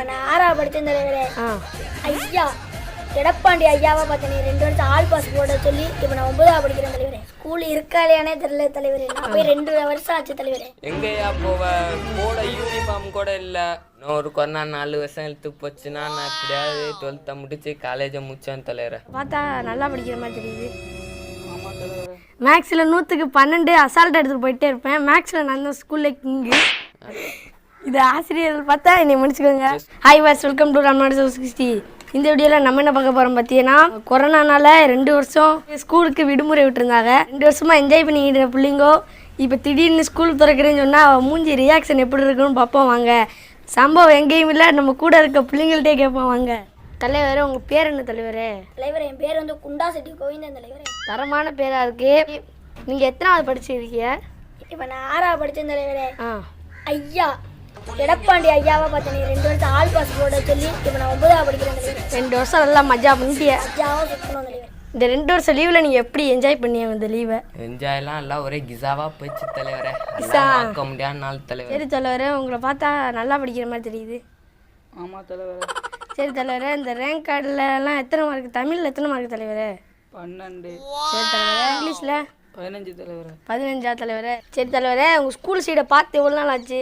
இப்போ நான் 6ஆவது படித்தேன் தலைவரே. ஐயா எடப்பாடி ஐயாவை பார்த்தேன் 2 வருஷம் ஆல் பாஸ் போட சொல்லி இப்போ நான் 9ஆவது படிக்கிறேன் தலைவரே. ஸ்கூல் இருக்கா இல்லையானே தெரியல தலைவரே. நான் போய் 2 வருஷம் ஆச்சு தலைவரே. எங்கேயா போட யூனிஃபார்ம் கூட இல்லை. நான் ஒரு கொரோனா 4 வருஷம் இழுத்து போச்சுன்னா நான் எப்படியாவது 12th முடிச்சு காலேஜை முடிச்சேன் தலைவரே. பார்த்தா நல்லா படிக்கிற மாதிரி தெரியுது. மேக்ஸில் 100க்கு 12 அசால்ட்டாக எடுத்துகிட்டு போயிட்டே இருப்பேன். மேக்ஸில் நான் தான் ஸ்கூலில் கிங்கு. இது ஆசிரியர்கள் பார்த்தா என்னை முடிச்சுக்கோங்க. ஹாய் வாஸ் வெல்கம் டு ரம்நாடு 60. இந்த வீடியோவில் நம்ம என்ன பார்க்க போகிறோம் பார்த்தீங்கன்னா, கொரோனானால 2 வருஷம் ஸ்கூலுக்கு விடுமுறை விட்டுருந்தாங்க. 2 வருஷமாக என்ஜாய் பண்ணிக்கிற பிள்ளைங்கோ இப்போ திடீர்னு ஸ்கூல் திறக்கிறேன்னு சொன்னால் மூஞ்சி ரியாக்ஷன் எப்படி இருக்குன்னு பார்ப்போம் வாங்க. சம்பவம் எங்கேயும் இல்லை, நம்ம கூட இருக்க பிள்ளைங்கள்ட்டே கேட்போம் வாங்க. தலைவரே, உங்கள் பேர் என்ன தலைவரே? தலைவரே என் பேர் வந்து குண்டாசெட்டி கோவிந்தன் தலைவரே. தரமான பேராக இருக்குது. நீங்கள் எத்தனாவது படிச்சிருக்கீங்க? இப்போ நான் 6ஆவது படித்தேன் தலைவரே. ஐயா எடப்பாடி ஐயாவை பார்த்தேன் 2 வருஷம் ஆல் பாஸ் போட சொல்லி இப்போ நான் 9ஆவது படிக்கிறேன் தலைவரே. 2 வருஷம் நல்லா மஜா பண்ணிட்டிய. மஜாவாக சுற்றணும் தலைவரே. இந்த 2 வருஷம் லீவில் நீங்கள் எப்படி என்ஜாய் பண்ணீங்க? இந்த லீவை என்ஜாய்லாம் எல்லாம் ஒரே கிசாவாக போயிடுச்சு தலைவரே. பார்க்க முடியாத நாள் தலைவர். சரி தலைவரே, உங்களை பார்த்தா நல்லா படிக்கிற மாதிரி தெரியுது. ஆமாம் தலைவரே. சரி தலைவரே, இந்த ரேங்க் கார்டிலலாம் எத்தனை மார்க்? தமிழில் எத்தனை மார்க் தலைவரே? 12. சரி தலைவரே, இங்கிலீஷில் 15 தலைவரே. 15 தலைவரே. சரி தலைவரே, உங்கள் ஸ்கூல் சைடை பார்த்து எவ்வளோ நாள் ஆச்சு?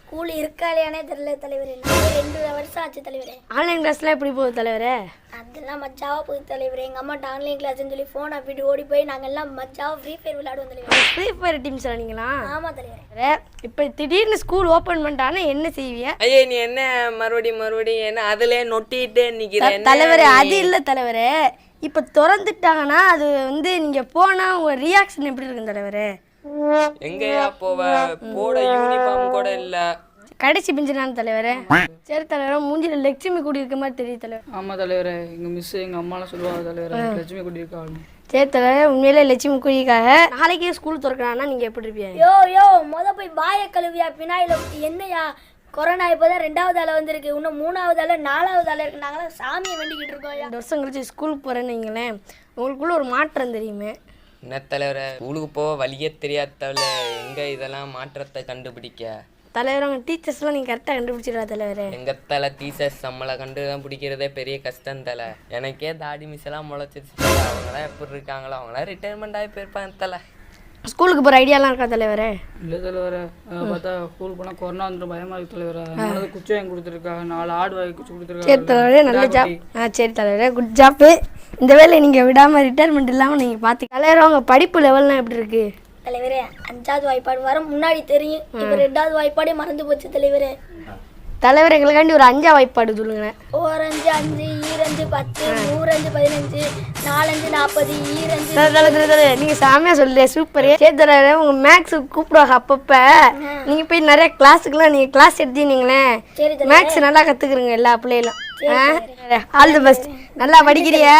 ஸ்கூல் இருக்கா இல்லையானே தெரியல தலைவரே. நான் 2 வருஷம் ஆச்சு தலைவரே. ஆன்லைன் கிளாஸ்லாம் எப்படி போகுது தலைவரே? அதெல்லாம் மஜாவாக போகுது தலைவரே. எங்கள் அம்மாட்ட ஆன்லைன் கிளாஸ்ன்னு சொல்லி ஃபோன் ஆப்பிட்டு ஓடி போய் நாங்கள் எல்லாம் மஜாவாக ஃப்ரீ ஃபயர் விளையாடுவோம் தலைவரே. ஃப்ரீ ஃபயர் டீம்ஸ் நீங்களா? ஆமாம் தலைவரே. இப்போ திடீர்னு ஸ்கூல் ஓப்பன் பண்ணிட்டானா என்ன செய்வீங்க? ஐயே, நீ என்ன மறுபடியும் என்ன அதிலே நொட்டிட்டு நிற்கிறேன் தலைவரே? அது இல்லை தலைவரே, இப்போ திறந்துட்டாங்கன்னா அது வந்து நீங்கள் போனால் உங்கள் ரியாக்ஷன் எப்படி இருக்கும் தலைவரே? எங்கேயா போட யூனிஃபார்ம் கூட இல்லை. கடைசி பெஞ்சினான் தலைவரே. சரி தலைவரே, மூஞ்சில லட்சுமி கூடி இருக்க மாதிரி தெரியுது தலைவர். ஆமாம் தலைவரே, எங்கள் மிஸ் எங்கள் அம்மாலாம் சொல்லுவாங்க தலைவரே, லட்சுமி குடி இருக்காங்க. சரி தலைவரே, உண்மையிலே லட்சுமி கூடிக்காக நாளைக்கே ஸ்கூல் திறக்கிறான்னா நீங்கள் எப்படி இருப்பீங்க? யோ போய் பாய கழுவியா பின்னாயில் என்னையா கொரோனா இப்போ தான் 2வது அலை வந்திருக்கு. இன்னும் 3வது அலை 4வது அலை இருக்கு. நாங்களாம் சாமியை வேண்டிக்கிட்டு இருக்கோம். 2 வருஷம் கழிச்சு ஸ்கூலுக்கு போகிறேன்னு வைங்களேன், உங்களுக்குள்ள ஒரு மாற்றம் தெரியுமே. என்ன தலைவரை, ஸ்கூலுக்கு போக வழியே தெரியாதவள எங்கே இதெல்லாம் மாற்றத்தை கண்டுபிடிக்க? தலைவர், அவங்க டீச்சர்ஸ்லாம் நீங்கள் கரெக்டாக கண்டுபிடிச்சிடா தலைவர். எங்கள் தலை டீச்சர்ஸ் நம்மளை கண்டுதான் பிடிக்கிறதே பெரிய கஷ்டம் தலை. எனக்கே தாடி மிஸ்ஸெல்லாம் முளைச்சிருச்சு தலை. அவங்களாம் எப்படி இருக்காங்களோ அவங்களாம் ரிட்டைர்மெண்ட் ஆகி போயிருப்பாங்க தலை. ஸ்கூலுக்கு போகிற ஐடியாலாம் இருக்கா தலைவரே? இல்லை தலைவரே, பார்த்தா ஸ்கூல் போனால் கொரோனா வந்துட்டு பயமாக இருக்கு தலைவரே. அதனால குச்சி வாங்கி கொடுத்துருக்காங்க, 4 ஆடு வாங்கி குச்சி கொடுத்துருக்காங்க. சரி தலைவரே, நல்ல ஜாப். சரி தலைவரே, குட் ஜாப்பு. இந்த வேலையை நீங்கள் விடாமல் ரிட்டைர்மெண்ட் இல்லாமல் நீங்கள் பார்த்து. தலைவர், அவங்க படிப்பு லெவல்லாம் எப்படி இருக்குது? தலைவரே 5வது வாய்ப்பாடு வர முன்னாடி தெரியும். இப்போ 2வது வாய்ப்பாடே மறந்து போச்சு தலைவரே. தலைவர், எங்களுக்காண்டி ஒரு 5ஆவது வாய்ப்பாடு சொல்லுங்க. 1 5 5 2 5 10 100 15 4 40 2 நீங்கள் சாமியாக சொல்லுங்க, சூப்பர். சரி தலைவர், உங்கள் மேக்ஸ் கூப்பிடுவாங்க அப்பப்போ. நீங்கள் போய் நிறைய கிளாஸுக்கெல்லாம் நீங்கள் கிளாஸ் எடுத்தீங்களே, மேக்ஸ் நல்லா கற்றுக்குறீங்க எல்லா பிள்ளைகளும். All the best. நல்லா படிக்கிறிய,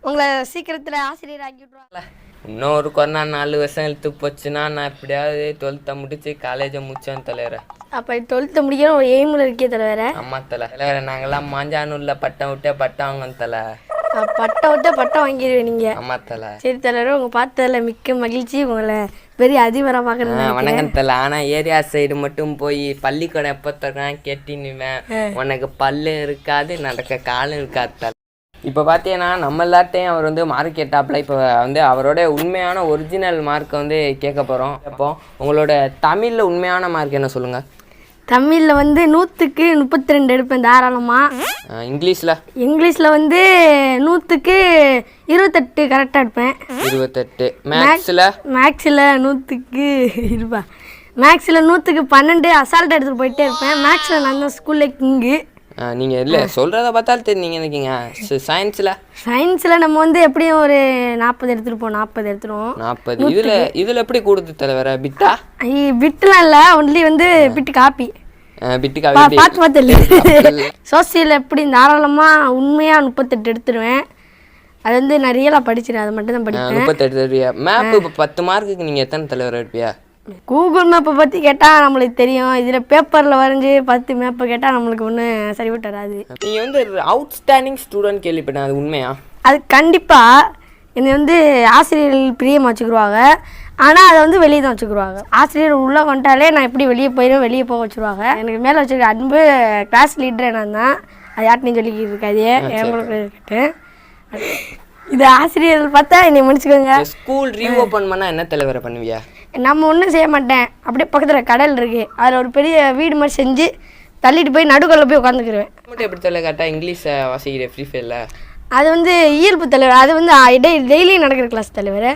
உங்களை சீக்கிரத்தில் ஆசிரியர் ஆக்கி விட்ருவாங்க. இன்னும் ஒரு கொரோனா 4 வருஷம் இழுத்து போச்சுன்னா நான் எப்படியாவது 12th முடிச்சு காலேஜை முடிச்சேன் தலைவரை. அப்போ 12th முடிக்கிற ஒரு எய்மில் இருக்கே தலைவரை? ஆமாம் தலைவரை, நாங்கள்லாம் மாஞ்சானூரில் பட்டம் விட்டே பட்டம் வாங்க தலை. பட்டம் விட்டு பட்டம் வாங்கிடுவேன் நீங்கள்? ஆமாம் தலை. சரி தலைவர், உங்கள் பார்த்ததில் மிக்க மகிழ்ச்சி. உங்களை பெரிய அதிபராக பார்க்குறேன். வணக்கம் தலை. ஆனால் ஏரியா சைடு மட்டும் போய் பள்ளிக்கூடம் எப்போ திறக்கான்னு கேட்டினுவேன். உனக்கு பல்லு இருக்காது, நடக்க காலும் இருக்காது தலை. இப்போ பார்த்தீங்கன்னா நம்ம எல்லாத்தையும் அவர் வந்து மார்க் கேட்டாப்பில் இப்போ வந்து அவரோட உண்மையான ஒரிஜினல் மார்க்கை வந்து கேட்க போகிறோம். அப்போ உங்களோட தமிழில் உண்மையான மார்க் என்ன சொல்லுங்கள்? தமிழில் வந்து 100க்கு 32 எடுப்பேன் தாராளமாக. இங்கிலீஷில் வந்து 100க்கு 28 கரெக்டாக எடுப்பேன். 28. மேக்ஸில் 100க்கு இருப்பா. மேக்ஸில் 100க்கு 12 அசால்ட்டாக எடுத்துகிட்டு போயிட்டே இருப்பேன். மேக்ஸில் நான் தான் ஸ்கூலில் கிங்கு. நீங்கள் இல்லை சொல்கிறத பார்த்தாலும் தெரியும் நீங்கள் இருக்கீங்க. சயின்ஸில் நம்ம வந்து எப்படியும் ஒரு 40 எடுத்துருப்போம். 40 எடுத்துருவோம். 40. இதில் எப்படி கொடுத்து தலைவர பிட்டா? பிட்டுலாம் இல்லை, ஒன்லி வந்து பிட்டு காப்பி. பார்த்து பார்த்து சோசியல் எப்படி தாராளமாக உண்மையாக 38 எடுத்துருவேன். அது வந்து நிறைய படிச்சிருவேன், அதை மட்டும் தான் படிப்பேன். 38. மேப் இப்போ 10 மார்க்குக்கு நீங்கள் எத்தனை தலைவர் எடுப்பியா? கூகுள் மேப்பை பற்றி கேட்டால் நம்மளுக்கு தெரியும். இதில் பேப்பரில் வரைஞ்சி 10 மேப்பை கேட்டால் நம்மளுக்கு ஒன்றும் சரிவிட்டு வராது. நீங்கள் வந்து அவுட்ஸ்டாண்டிங் ஸ்டூடெண்ட் கேள்விப்பட்டேன், அது உண்மையா? அது கண்டிப்பாக என்னை வந்து ஆசிரியர்கள் பிரியமாக வச்சுக்கிடுவாங்க. ஆனால் அதை வந்து வெளியே தான் வச்சுக்கிடுவாங்க. ஆசிரியர் உள்ளே வந்துட்டாலே நான் எப்படி வெளியே போயிடும், வெளியே போக வச்சுருவாங்க. எனக்கு மேலே வச்சுருக்க அன்பு கிளாஸ் லீடர் நான் தான். அது யார்ட்டையும் சொல்லிக்கிட்டு இருக்காது, எங்களுக்கு இருக்கட்டும். இது ஆசிரியர்கள் பார்த்தா என்னை மன்னிச்சுக்கோங்க. ஸ்கூல் ரீஓப்பன் பண்ணால் என்ன தலைவரை பண்ணுவியா? நம்ம ஒன்றும் செய்ய மாட்டேன். அப்படியே பக்கத்தில் கடல் இருக்குது, அதில் ஒரு பெரிய வீடு மாதிரி செஞ்சு தள்ளிட்டு போய் நடுக்கல்ல போய் உட்காந்துக்கிடுவேன். மட்டும் எப்படி தலைவர் கரெக்டாக இங்கிலீஷை வாசிக்கிற ஃப்ரீ ஃபயரில்? அது வந்து இயல்பு தலைவர். அது வந்து டெய்லியும் நடக்கிற கிளாஸ் தலைவர்.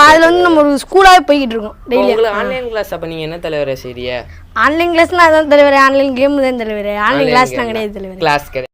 அதில் வந்து நம்ம ஒரு ஸ்கூலாகவே போய்கிட்டு இருக்கோம் டெய்லி. உங்களுக்கு ஆன்லைன் கிளாஸ் அப்போ நீங்கள் என்ன தலைவரை செய்ய? ஆன்லைன் கிளாஸ்னால் அதான் தலைவர். ஆன்லைன் கேம் தான் தலைவர். ஆன்லைன் கிளாஸ்லாம் கிடையாது தலைவர். கிளாஸ் கிடையாது.